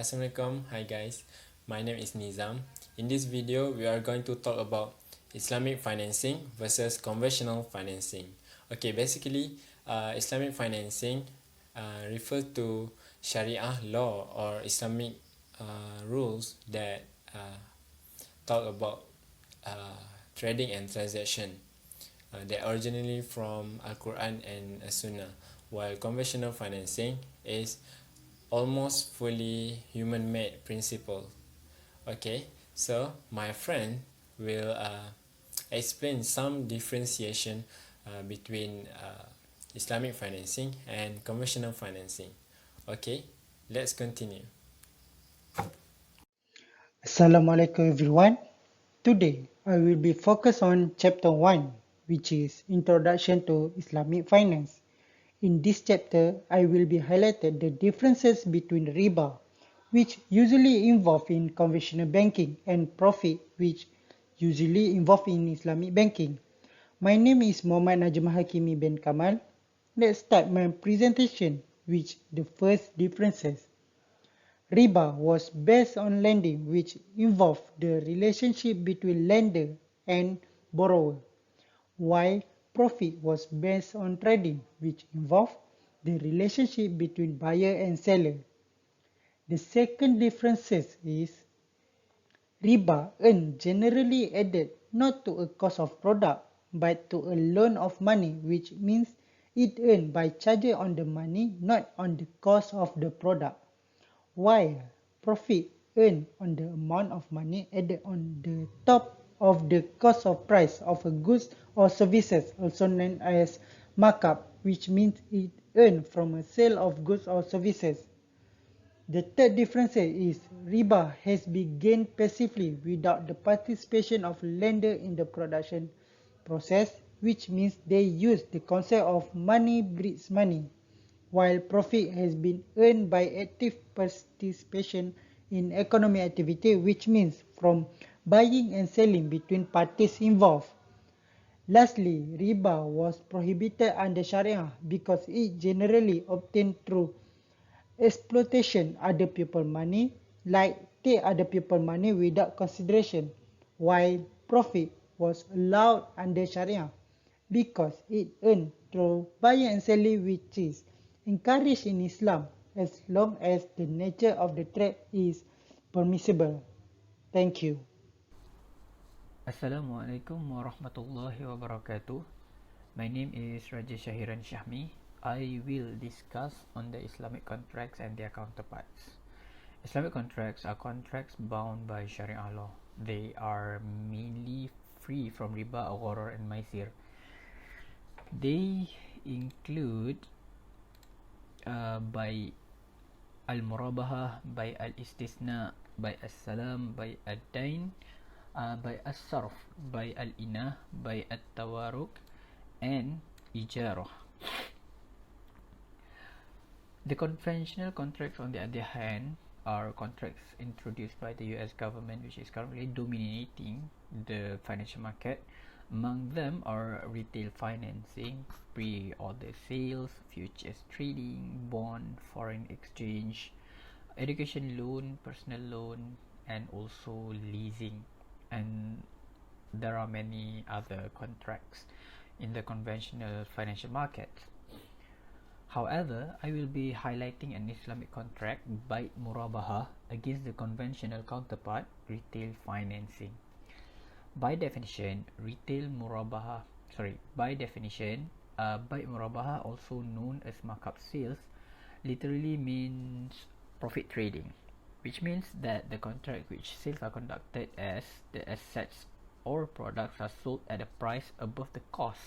Assalamualaikum, hi guys, my name is Nizam. In this video, we are going to talk about Islamic financing versus conventional financing. Okay, basically, Islamic financing refers to Sharia law or Islamic rules that talk about trading and transaction. They originally from Al-Quran and Sunnah, while conventional financing is almost fully human-made principle. Okay, so my friend will explain some differentiation between Islamic financing and conventional financing. Okay, let's continue. Assalamualaikum everyone. Today I will be focused on chapter 1, which is Introduction to Islamic Finance. In this chapter, I will be highlighted the differences between riba, which usually involve in conventional banking, and profit, which usually involve in Islamic banking. My name is Muhammad Najm Hakimi bin Kamal. Let's start my presentation with the first differences. Riba was based on lending, which involved the relationship between lender and borrower, while profit was based on trading, which involved the relationship between buyer and seller. The second difference is riba earned generally added not to a cost of product but to a loan of money, which means it earned by charging on the money, not on the cost of the product, while profit earned on the amount of money added on the top of the cost of price of a goods or services, also known as markup, which means it earned from a sale of goods or services. The third difference is riba has been gained passively without the participation of lender in the production process, which means they use the concept of money breeds money, while profit has been earned by active participation in economic activity, which means from buying and selling between parties involved. Lastly, riba was prohibited under Sharia because it generally obtained through exploitation other people money, like take other people money without consideration, while profit was allowed under Sharia because it earned through buying and selling, which is encouraged in Islam as long as the nature of the trade is permissible. Thank you. Assalamualaikum warahmatullahi wabarakatuh. My name is Rajesh Shahiran Shahmi. I will discuss on the Islamic contracts and their counterparts. Islamic contracts are contracts bound by Sharia law. They are mainly free from riba, gharar, and maisir. They include by al-murabaha, by al-istisna, by as-salam, by ad-dain, by as-sarf, by al-inah, by at-tawaruk, and ijarah. The conventional contracts, on the other hand, are contracts introduced by the US government, which is currently dominating the financial market. Among them are retail financing, pre-order sales, futures trading, bond, foreign exchange, education loan, personal loan, and also leasing. And there are many other contracts in the conventional financial market. However, I will be highlighting an Islamic contract by murabaha against the conventional counterpart, retail financing. By definition, by murabaha, also known as markup sales, literally means profit trading, which means that the contract which sales are conducted as the assets or products are sold at a price above the cost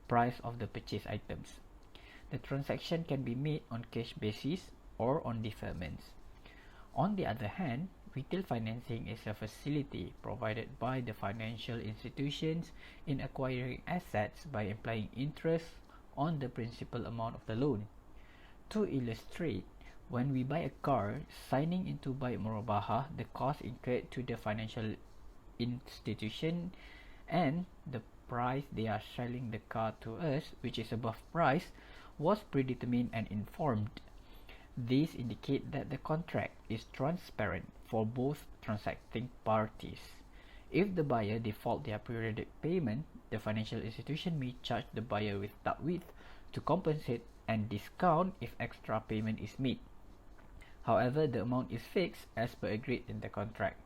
price of the purchased items. The transaction can be made on cash basis or on deferments. On the other hand, retail financing is a facility provided by the financial institutions in acquiring assets by applying interest on the principal amount of the loan. To illustrate, when we buy a car, signing into by murabaha, the cost incurred to the financial institution and the price they are selling the car to us, which is above price, was predetermined and informed. These indicate that the contract is transparent for both transacting parties. If the buyer default their periodic payment, the financial institution may charge the buyer with ta'wid to compensate and discount if extra payment is made. However, the amount is fixed as per agreed in the contract.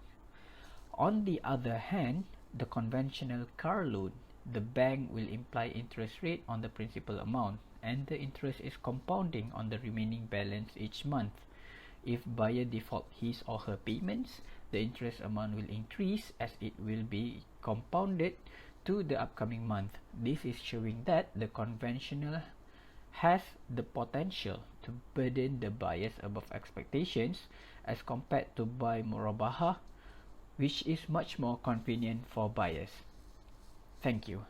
On the other hand, the conventional car loan, the bank will imply interest rate on the principal amount, and the interest is compounding on the remaining balance each month. If buyer default his or her payments, the interest amount will increase as it will be compounded to the upcoming month. This is showing that the conventional has the potential to burden the buyers above expectations as compared to buy murabaha, which is much more convenient for buyers. Thank you.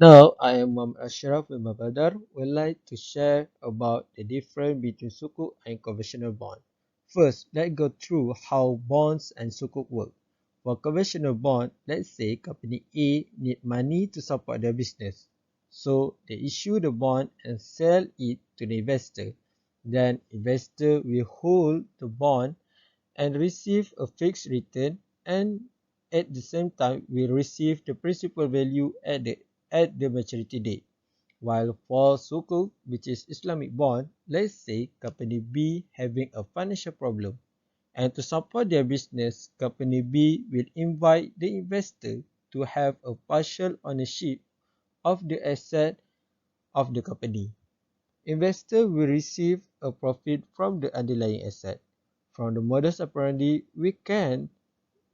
Now, I am Muhammad Ashraf bin Babadar would like to share about the difference between sukuk and conventional bond. First, let's go through how bonds and sukuk work. For conventional bond, let's say company A need money to support their business. So, they issue the bond and sell it to the investor. Then, investor will hold the bond and receive a fixed return, and at the same time will receive the principal value at the maturity date. While for sukuk, which is Islamic bond, let's say company B having a financial problem, and to support their business, company B will invite the investor to have a partial ownership of the asset of the company. Investor will receive a profit from the underlying asset. From the modus operandi, we can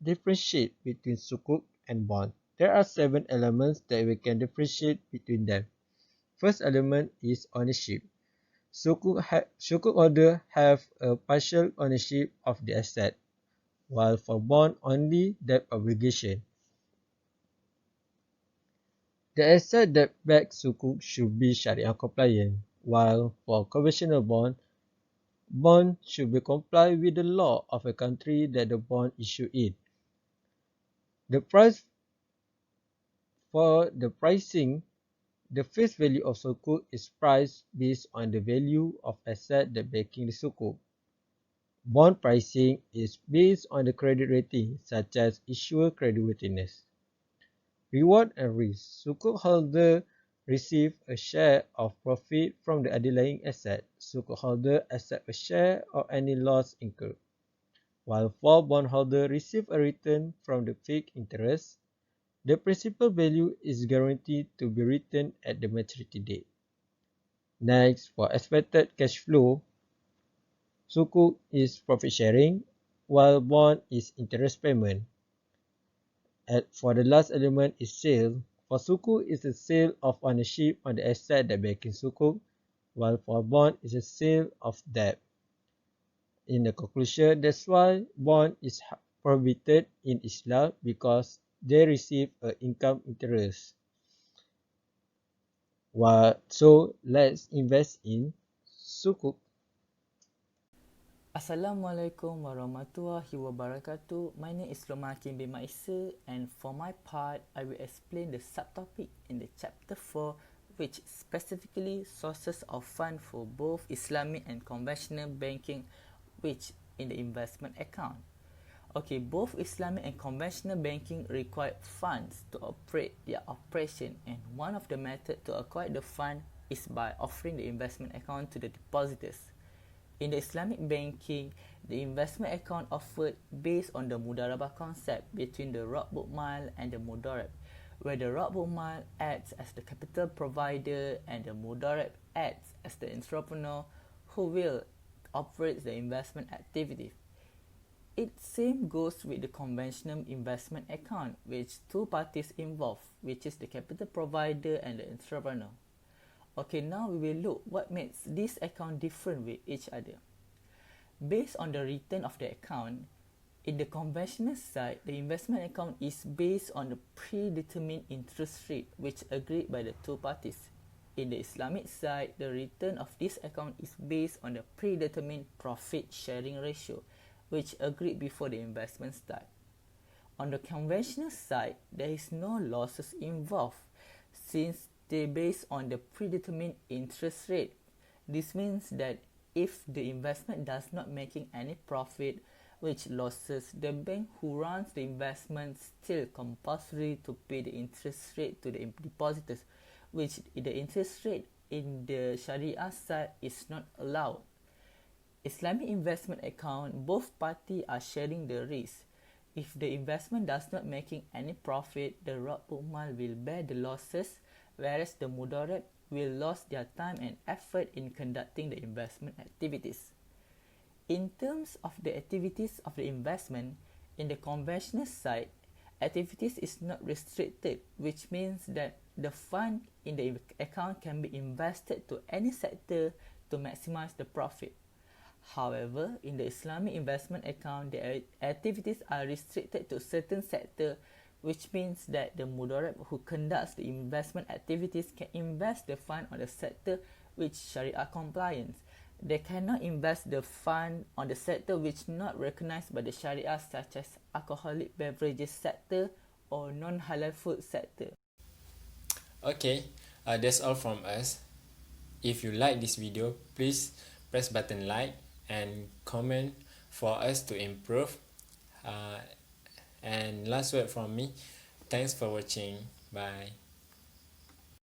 differentiate between sukuk and bond. There are 7 elements that we can differentiate between them. First element is ownership. Sukuk holder have a partial ownership of the asset, while for bond only debt obligation. The asset that backs sukuk should be Sharia compliant, while for conventional bond should be comply with the law of a country that the bond issued in. The price for the pricing, the face value of sukuk is priced based on the value of asset that backing the sukuk. Bond pricing is based on the credit rating, such as issuer creditworthiness. Reward and risk. Sukuk holder receive a share of profit from the underlying asset. Sukuk holder accept a share of any loss incurred, while for bondholder receive a return from the fixed interest. The principal value is guaranteed to be returned at the maturity date. Next, for expected cash flow, sukuk is profit sharing, while bond is interest payment. And for the last element is sale. For sukuk is a sale of ownership on the asset that backing sukuk, while for bond is a sale of debt. In the conclusion, that's why bond is prohibited in Islam, because they receive a income interest. So let's invest in sukuk. Assalamualaikum warahmatullahi wabarakatuh. My name is Lomakin bin Maisa, and for my part, I will explain the subtopic in the chapter 4, which specifically sources of fund for both Islamic and conventional banking, which in the investment account. Okay, both Islamic and conventional banking require funds to operate their operation, and one of the methods to acquire the fund is by offering the investment account to the depositors. In the Islamic banking, the investment account offered based on the mudarabah concept between the Rabbul Mal and the Mudarib, where the Rabbul Mal acts as the capital provider and the Mudarib acts as the entrepreneur who will operate the investment activity. It same goes with the conventional investment account, which two parties involved, which is the capital provider and the entrepreneur. Okay, now we will look what makes this account different with each other. Based on the return of the account, in the conventional side, the investment account is based on the predetermined interest rate which agreed by the two parties. In the Islamic side, the return of this account is based on the predetermined profit sharing ratio which agreed before the investment start. On the conventional side, there is no losses involved since they based on the predetermined interest rate. This means that if the investment does not making any profit, which losses, the bank who runs the investment still compulsory to pay the interest rate to the depositors, which the interest rate in the Sharia side is not allowed. Islamic investment account, both parties are sharing the risk. If the investment does not making any profit, the Rabbul Mal will bear the losses, whereas the Mudarrib will lose their time and effort in conducting the investment activities. In terms of the activities of the investment, in the conventional side, activities is not restricted, which means that the fund in the account can be invested to any sector to maximize the profit. However, in the Islamic investment account, the activities are restricted to certain sector, which means that the Mudarrib who conducts the investment activities can invest the fund on the sector which Sharia compliance. They cannot invest the fund on the sector which not recognized by the Sharia, such as alcoholic beverages sector or non-halal food sector. Okay, that's all from us. If you like this video, please press button like and comment for us to improve. And last word from me, thanks for watching. Bye.